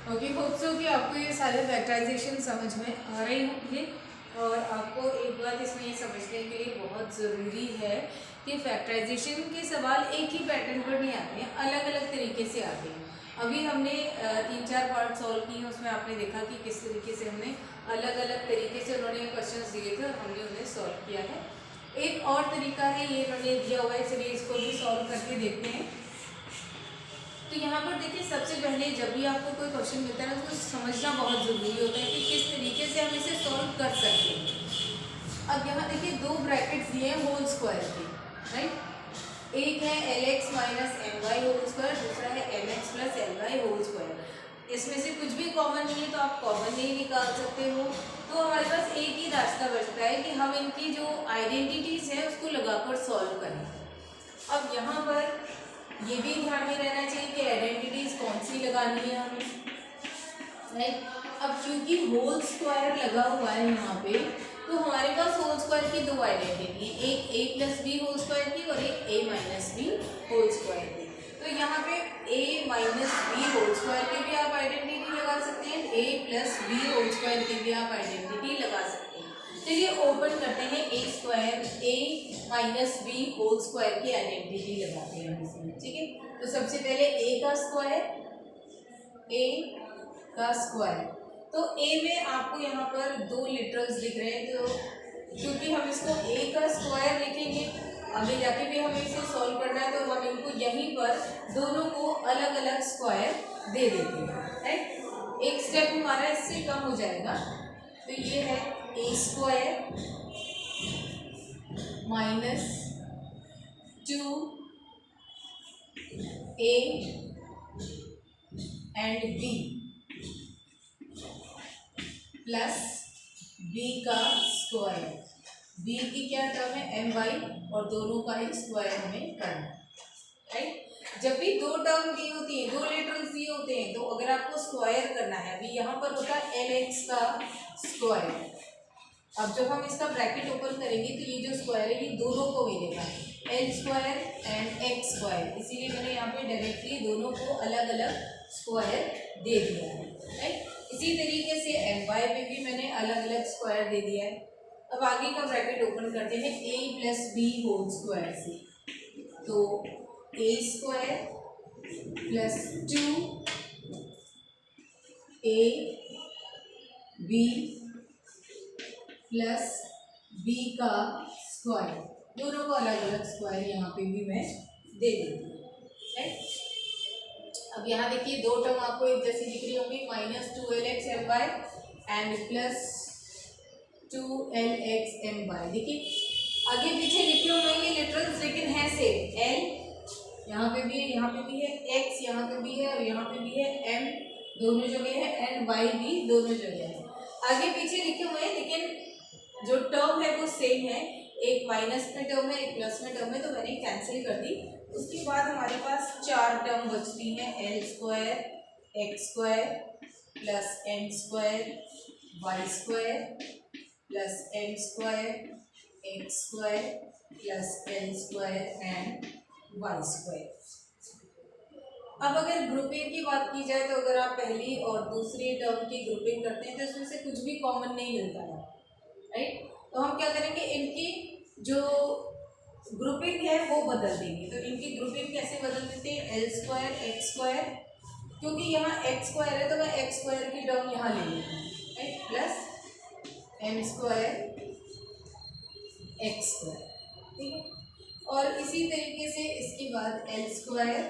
Okay, hope so कि आपको ये सारे फैक्टराइजेशन समझ में आ रहे होंगे। और आपको एक बात इसमें ये समझने के लिए बहुत ज़रूरी है कि फैक्टराइजेशन के सवाल एक ही पैटर्न पर नहीं आते हैं, अलग अलग तरीके से आते हैं। अभी हमने 3-4 पार्ट सॉल्व किए हैं, उसमें आपने देखा कि किस तरीके से हमने अलग अलग तरीके से उन्होंने क्वेश्चंस दिए थे और हमने उन्हें सॉल्व किया है। एक और तरीका है, ये उन्होंने दिया हुआ है, चलिए इसको भी सॉल्व करके देखते हैं। तो यहाँ पर देखिए, सबसे पहले जब भी आपको कोई क्वेश्चन मिलता है ना, तो समझना बहुत ज़रूरी होता है कि किस तरीके से हम इसे सॉल्व कर सकते हैं। अब यहाँ देखिए, दो ब्रैकेट्स दिए हैं होल स्क्वायर के, राइट। एक है lx minus M Y whole square, दूसरा है mx plus L Y whole square. इसमें से कुछ भी कॉमन नहीं है तो आप कॉमन नहीं निकाल सकते हो। तो हमारे पास एक ही रास्ता बचता है कि हम इनकी जो आइडेंटिटीज़ है उसको लगाकर सॉल्व करें। अब यहाँ पर ये भी ध्यान में रहना चाहिए कि आइडेंटिटीज कौन सी लगानी है हमें, राइट। अब क्योंकि होल स्क्वायर लगा हुआ है यहाँ पे, तो हमारे पास होल स्क्वायर की दो आइडेंटिटी है, एक a plus B whole square की और एक a minus B whole square की। तो यहाँ पे a minus B whole square की भी आप आइडेंटिटी लगा सकते हैं, a plus B whole square की भी आप आइडेंटिटी लगा सकते हैं। चलिए ओपन करते हैं a square a minus B whole square की आइडेंटिटी लगाते हैं इसमें, ठीक है। तो सबसे पहले a का स्क्वायर, तो a में आपको यहाँ पर दो लिटरल्स दिख रहे हैं, तो क्योंकि हम इसको a का स्क्वायर लिखेंगे, आगे जाके भी हमें इसे सॉल्व करना है, तो हम इनको यहीं पर दोनों को अलग अलग स्क्वायर दे देते हैं, राइट। एक स्टेप हमारा इससे कम हो जाएगा। तो ये है a square minus 2a and b plus b का स्क्वायर। b की क्या टर्म है, एम वाई, और दोनों का ही स्क्वायर हमें करना है, राइट। जब भी दो टर्म दी होती है, दो लेटरल्स दिए होते हैं, तो अगर आपको स्क्वायर करना है, अभी यहाँ पर होता है lx का स्क्वायर। अब जब हम इसका ब्रैकेट ओपन करेंगे तो ये जो स्क्वायर है ये दोनों को मिलेगा, L square and x square, इसीलिए मैंने यहाँ पे डायरेक्टली दोनों को अलग अलग स्क्वायर दे दिया है, राइट। इसी तरीके से एम वाई पे भी मैंने अलग अलग स्क्वायर दे दिया है। अब आगे का ब्रैकेट ओपन करते हैं a plus B whole square से, तो a square plus 2a b plus b का स्क्वायर, दोनों को अलग अलग स्क्वायर यहाँ पे भी मैं दे देती हूँ, राइट। अब यहाँ देखिए दो टर्म आपको एक जैसी दिख रही होंगी, minus 2lx M Y and plus 2lx M Y. देखिए आगे पीछे लिखे हुए हैं लिटरल्स, लेकिन है सेम, l यहाँ पे भी है, यहाँ पे भी है, x यहाँ पे भी है और यहाँ पे भी है, m दोनों जगह है एंड y भी दोनों जगह है। आगे पीछे लिखे हुए हैं लेकिन जो टर्म है वो सेम है, एक माइनस में टर्म है, एक प्लस में टर्म है, तो मैंने कैंसिल कर दी। उसके बाद हमारे पास चार टर्म बचती हैं, L square X square plus M square Y square plus M square X square plus L square and Y square. अब अगर ग्रुपिंग की बात की जाए, तो अगर आप पहली और दूसरी टर्म की ग्रुपिंग करते हैं तो इसमें से कुछ भी कॉमन नहीं मिलता है, राइट। तो हम क्या करेंगे, इनकी जो ग्रुपिंग है वो बदल देंगे। तो इनकी ग्रुपिंग कैसे बदल देते हैं, एल स्क्वायर एक्स स्क्वायर, क्योंकि यहाँ एक्स स्क्वायर है तो मैं एक्स स्क्वायर की टर्म यहाँ ले लेती हूँ, right, plus M square X square, ठीक है। और इसी तरीके से इसके बाद एल स्क्वायर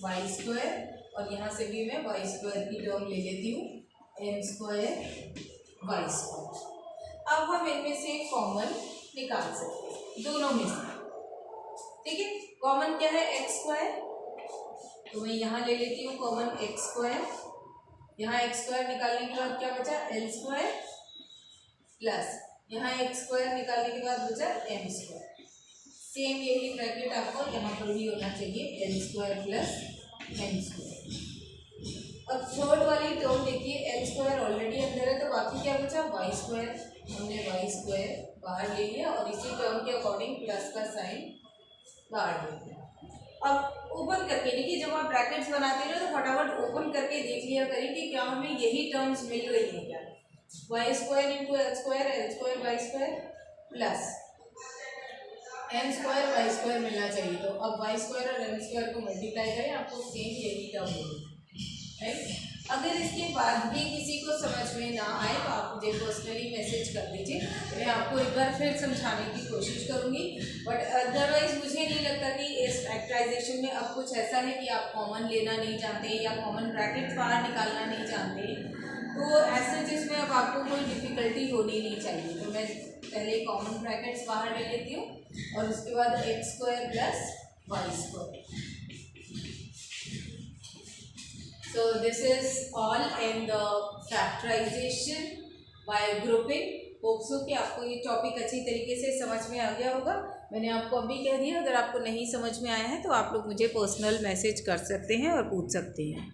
वाई स्क्वायर, और यहाँ से भी मैं वाई स्क्वायर की टर्म ले लेती हूँ, एम स्क्वायर वाई स्क्वायर। अब हम इनमें से कॉमन निकाल सकते हैं दोनों में से, ठीक है। कॉमन क्या है, एक्स स्क्वायर, तो मैं यहाँ ले लेती हूँ कॉमन एक्स स्क्वायर। यहाँ एक्स स्क्वायर निकालने के बाद क्या बचा, एल स्क्वायर प्लस यहाँ एक्स स्क्वायर निकालने के बाद बचा एम स्क्वायर। सेम यही ब्रैकेट आपको यहाँ पर भी होना चाहिए, L square plus M square. अब थर्ड वाली टर्म देखिए, एल स्क्वायर ऑलरेडी अंदर है, तो बाकी क्या बचा, वाई स्क्वायर, हमने वाई स्क्वायर बाहर ले लिया और इसी टर्म के अकॉर्डिंग प्लस का साइन काट देते हैं। अब ओपन करके देखिए, जब आप ब्रैकेट्स बनाते हो तो फटाफट ओपन करके देख लिया करिए कि क्या हमें यही टर्म्स मिल रही हैं क्या। Y square into L square Y square plus M square Y square मिलना चाहिए। तो अब वाई स्क्वायर और एम स्क्वायर को मल्टीप्लाई करें, आपको सेम यही टर्म मिलेगी, राइट। अगर इसके बाद भी किसी को समझ में ना आए तो आप मुझे पर्सनली मैसेज कर दीजिए, मैं आपको एक बार फिर समझाने की कोशिश करूँगी। बट अदरवाइज मुझे नहीं लगता कि इस फैक्टराइजेशन में अब कुछ ऐसा है कि आप कॉमन लेना नहीं जानते या कॉमन ब्रैकेट बाहर निकालना नहीं जानते, तो ऐसे जिसमें अब आपको कोई डिफ़िकल्टी होनी नहीं चाहिए। तो मैं पहले कॉमन ब्रैकेट्स बाहर ले लेती हूँ और उसके बाद X square plus Y square. So this is all in the factorization by grouping. Hope so कि आपको ये टॉपिक अच्छी तरीके से समझ में आ गया होगा। मैंने आपको अभी कह दिया, अगर आपको नहीं समझ में आया है तो आप लोग मुझे पर्सनल मैसेज कर सकते हैं और पूछ सकते हैं।